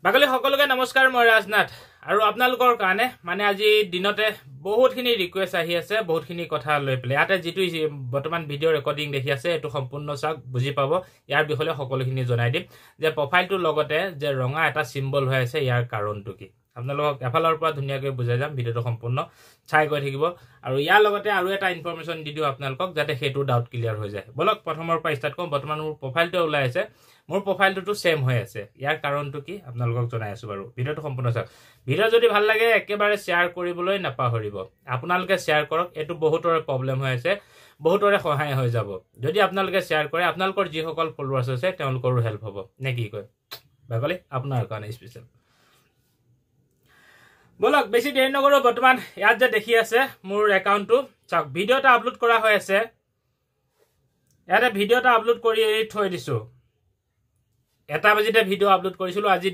বাকলি সকলোকে নমস্কাৰ মই ৰাজনাথ আৰু আপোনালোকৰ কাৰণে মানে আজি দিনতে বহুতখিনি ৰিকুৱেষ্ট আহি আছে বহুতখিনি কথা লৈ পেলাই ইয়াতে যেটো বৰ্তমান ভিডিও ৰেকৰ্ডিং দেখি আছে এটো সম্পূৰ্ণ চাওক বুজি পাব ইয়াৰ বিষয়ে সকলোখিনি জনাই দিম যে প্ৰফাইলটো লগতে যে ৰঙা এটা সিম্বল হৈ আছে ইয়াৰ কাৰণটো কি আপোনালোকক এফালৰ পৰা ধুনিয়াকৈ বুজাই যাম ভিডিওটো সম্পূৰ্ণ চাই গৈ থাকিব আৰু ইয়াৰ লগতে আৰু এটা ইনফৰমেশন দি দিও আপোনালোকক যাতে হেতু ডাউট ক্লিয়াৰ হৈ যায় বলক প্ৰথমৰ পৰা ষ্টাৰ্ট কৰোঁ বৰ্তমান মোৰ প্ৰফাইলটো ওলাই আছে মোৰ প্ৰফাইলটো সেম হৈ আছে ইয়াৰ কাৰণটো কি আপোনালোকক জনাই আছো বাৰু ভিডিওটো সম্পূৰ্ণ চাওক ভিডিও যদি ভাল লাগে একেবাৰে শেয়াৰ কৰিবলৈ নাপাহৰিব আপোনালোকে শেয়াৰ কৰক এটো বহুতৰে প্ৰবলেম হৈ আছে বহুতৰে সহায় হৈ যাব যদি আপোনালোকে শেয়াৰ কৰে আপোনালোকৰ যি সকল ফলোৱাৰ্ছ আছে তেওঁলোকৰো হেল্প হ'ব নে কি কয় বাকলি আপোনাৰ কাৰণে স্পেশাল বলক বেছি দেৰি নকৰো বৰ্তমান ইয়াত যে দেখি আছে মোৰ একাউণ্টটো চাওক ভিডিওটা আপলোড কৰা হৈ আছে ইয়াতে ভিডিওটা আপলোড কৰি থৈ দিছো এটা বাজিতে ভিডিও আপলোড কৰিছিলো আজি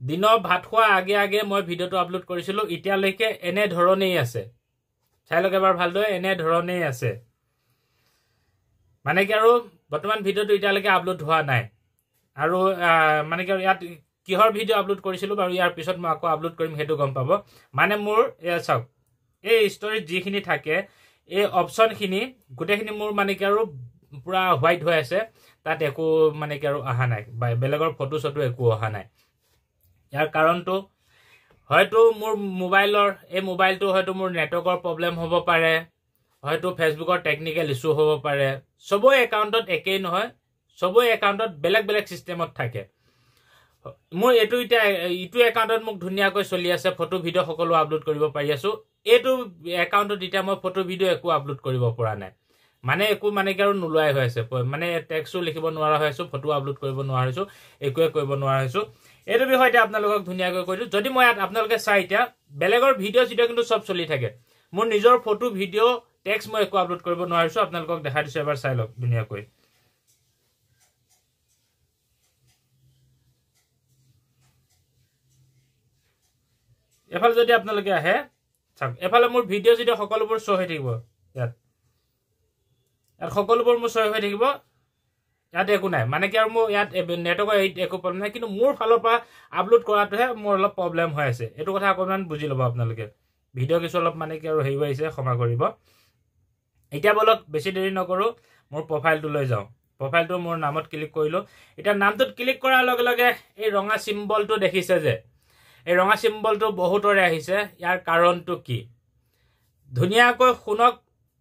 দিনৰ ভাত খোৱা আগে মই ভিডিওটো আপলোড কৰিছিলো ইতিয়ালৈকে এনে ধৰণেই আছে চাইলক এবাৰ ভালদৰে এনে ধৰণেই আছে মানে কি আৰু বৰ্তমান ভিডিওটো ইতিয়ালৈকে আপলোড হোৱা নাই আৰু মানে কি ইয়াত কিহৰ ভিডিও আপলোড কৰিছিলো বাৰু ইয়াৰ পিছত মই আকৌ আপলোড কৰিম হেতু গম পাব মানে মোৰ চাওক এই ষ্টৰীত যিখিনি থাকে এই অপচনখিনি গোটেইখিনি মোৰ মানে কি আৰু পুৰা হোৱাইট হৈ আছে তাত একো মানে কি আৰু আহা নাই বেলেগৰ ফটো সটো একো অহা নাই ইয়াৰ কাৰণটো হয়তো মোৰ মোবাইলৰ এই মোবাইলটো হয়তো মোৰ নেটৱৰ্কৰ প্ৰবলেম হ'ব পাৰে হয়তো ফেসবুকৰ টেকনিক্যাল ইস্যু হ'ব পাৰে সবই একাউণ্টত একেই নহয় সবই একাউণ্টত বেলেগ সিস্টেমত থাকে মোৰ ইটো একাউণ্টত মোক ধুনিয়াকৈ চলি আছে ফটো ভিডিও সকলো আপলোড কৰিব পাৰি আছো এটো একাউণ্টত এতিয়া মই ফটো ভিডিও একো আপলোড কৰিব পৰা নাই মানে একো মানে কি আৰু নুলুৱাই হৈ আছে মানে টেক্সটো লিখিব নোৱাৰা হৈছো ফটো আপলোড কৰিব নোৱাৰা হৈছো একোৱে কৰিব নোৱাৰা হৈছো এটো বিষয়তে আপোনালোকক ধুনিয়াকৈ কৈছো যদি মই আপোনালোকে চাই এতিয়া বেলেগৰ ভিডিও কিন্তু সব চলি থাকে মোৰ নিজৰ ফটো ভিডিও টেক্সট মই একো আপলোড কৰিব নোৱাৰিছো আপোনালোকক দেখাই দিছো এবাৰ চাই লওক ধুনিয়াকৈ এফাল যদি আপোনালোকে আহে চাওক এফালে মোৰ ভিডিও যদি সকলোবোৰ শো হৈ থাকিব ইয়াত সকলোবোৰ মোৰ শো হৈ থাকিব ইয়াত একো নাই মানে কি আৰু মোৰ ইয়াত নেটৱৰ্কৰ একো প্ৰবলেম নাই কিন্তু মোৰ ফালৰ পৰা আপলোড কৰাটোহে মোৰ অলপ প্ৰবলেম হৈ আছে এটো কথা অকমান বুজি ল'ব আপোনালোকে ভিডিও কিছু অলপ মানে কি আৰু হেই হৈছে ক্ষমা কৰিব এতিয়া বলক বেছি দেৰি নকৰো মোৰ প্ৰফাইলটো লৈ যাও প্ৰফাইলটো মোৰ নামত ক্লিক কৰিলো এতিয়া নামটোত ক্লিক কৰাৰ লগে লগে এই ৰঙা সিম্বলটো দেখিছে যে এই ৰঙা সিম্বলটো বহুতৰে আহিছে ইয়াৰ কাৰণটো কি ধুনিয়াকৈ শুনক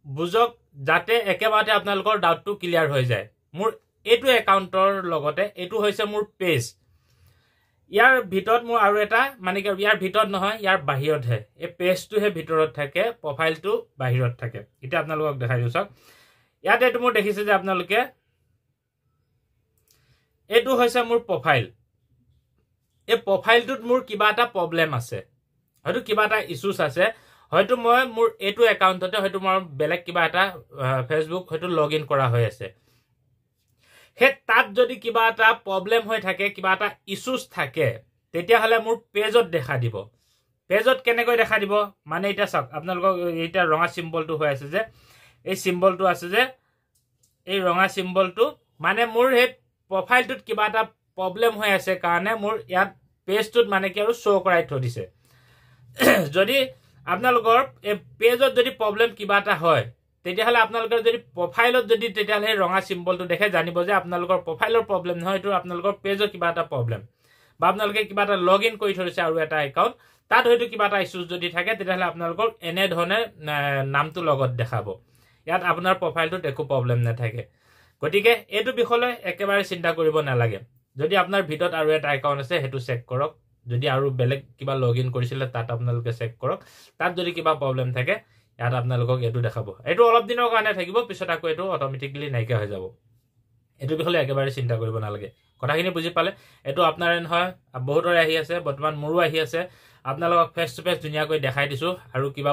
বুজক যাতে একেবাৰতে আপোনালোকৰ ডাউটটো ক্লিয়াৰ হৈ যায় মোৰ এটো একাউণ্টৰ লগতে এটো হৈছে মোৰ পেজ ইয়াৰ ভিতৰত মোৰ আৰু এটা মানে কি ইয়াৰ ভিতৰত নহয় ইয়াৰ বাহিৰতহে এই পেজটোহে ভিতৰত থাকে প্ৰফাইলটো বাহিৰত থাকে এটা আপোনালোকক দেখাই দিও চাওক ইয়াতে এটো মোৰ দেখিছে যে আপোনালোকে এটো হৈছে মোৰ প্ৰফাইল এই প্ৰফাইলটোত মোৰ কিবা এটা প্ৰবলেম আছে হয়তো কিবা এটা ইস্যুস আছে হয়তো মই মোৰ এটো একাউণ্টতে হয়তো মোৰ বেলেগ কিবা এটা ফেসবুক হয়তো লগইন কৰা হৈ আছে হে তাত যদি কিবা এটা প্ৰবলেম হৈ থাকে কিবা এটা ইস্যুস থাকে তেতিয়া হলে মোৰ পেজত দেখা দিব পেজত কেনেকৈ দেখা দিব মানে এটা চাওক আপোনালোকক এটা ৰঙা সিম্বলটো হৈ আছে যে এই সিম্বলটো আছে যে এই ৰঙা সিম্বলটো মানে মোৰ হে প্ৰফাইলটোত কিবা এটা প্ৰবলেম হৈ আছে কাৰণে মোৰ ইয়াত পেজটোত মানে কি আৰু শো কৰাই থৈ দিছে যদি আপোনালোকৰ এই পেজত যদি প্ৰবলেম কিবা এটা হয় তেতিয়া হলে আপোনালোকৰ যদি প্ৰফাইলত যদি তেতিয়া হলে ৰঙা সিম্বলটো দেখে জানিব যে আপোনালোকৰ প্ৰফাইলৰ প্ৰবলেম নহয় এটো আপোনালোকৰ পেজৰ কিবা এটা প্ৰবলেম বা আপোনালোকে কিবা এটা লগইন কৰি থৈছে আৰু এটা একাউণ্ট তাত হয়তো কিবা এটা ইস্যুস যদি থাকে তেতিয়া হলে আপোনালোকৰ এনে ধৰণে নামটো লগত দেখাব ইয়াত আপোনাৰ প্ৰফাইলটোত একো প্ৰবলেম নাথাকে গতিকে এটো বিষয়লৈ একেবাৰে চিন্তা কৰিব নালাগে যদি আপোনাৰ ভিতৰত আৰু এটা একাউণ্ট আছে হেতু চেক কৰক যদি আৰু বেলেগ কিবা লগইন কৰিছিলে তাত আপোনালোকে চেক কৰক তাত যদি কিবা প্ৰবলেম থাকে ইয়াত আপোনালোকক এটো দেখাব এটো অলপ দিনৰ কাৰণে থাকিব পিছত আকৌ এটো অটোমেটিক্যালি নাইকিয়া হৈ যাব এটো বিষয়লৈ একেবাৰে চিন্তা কৰিব নালাগে কথাখিনি বুজি পালে এটো আপোনাৰে নহয় বহুতৰে আহি আছে বৰ্তমান মোৰো আহি আছে আপোনালোকক ফেস টু ফেস ধুনিয়াকৈ দেখাই দিছো আৰু কিবা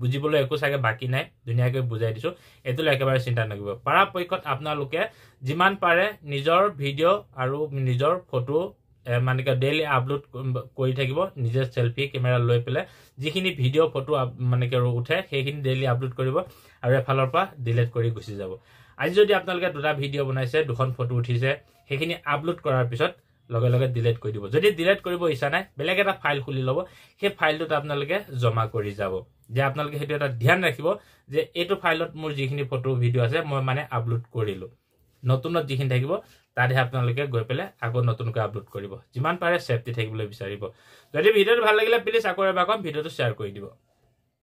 বুজিবলৈ একো চাগে বাকি নাই ধুনিয়াকৈ বুজাই দিছো এটোলৈ একেবাৰে চিন্তা নকৰিব পৰাপক্ষত আপোনালোকে যিমান পাৰে নিজৰ ভিডিও আৰু নিজৰ ফটো মানে কি ডেইলি আপলোড কৰি থাকিব নিজে সেলফি ক্যামেৰা লৈ পেলে যিখিনি ভিডিও ফটো মানে কি উঠে সেইখিনি ডেইলি আপলোড কৰিব আৰু এফালৰ পৰা ডিলিট কৰি গুচি যাব আজি যদি আপোনালোকে দুটা ভিডিও বনাইছে দুখন ফটো উঠিছে সেইখিনি আপলোড কৰাৰ পিছত লগে লগে ডিলিট কৰি দিব যদি ডিলিট কৰিব ইচ্ছা নাই বেলেগ এটা ফাইল খুলি ল'ব সেই ফাইলটোত আপোনালোকে জমা কৰি যাব যে আপোনালোকে হেতু এটা ধ্যান ৰাখিব যে এইটো ফাইলত মোৰ যিখিনি ফটো ভিডিও আছে মই মানে আপলোড কৰিলো নতুনত যিখিনি থাকিব তাতে আপোনালোকে গৈ পেলে আকৌ নতুনকৈ আপলোড কৰিব যিমান পাৰে সেফটি থাকিবলৈ বিচাৰিব যদি ভিডিওটো ভাল লাগিলে প্লিজ আকৌ এবাৰ কম ভিডিওটো শেয়াৰ কৰি দিব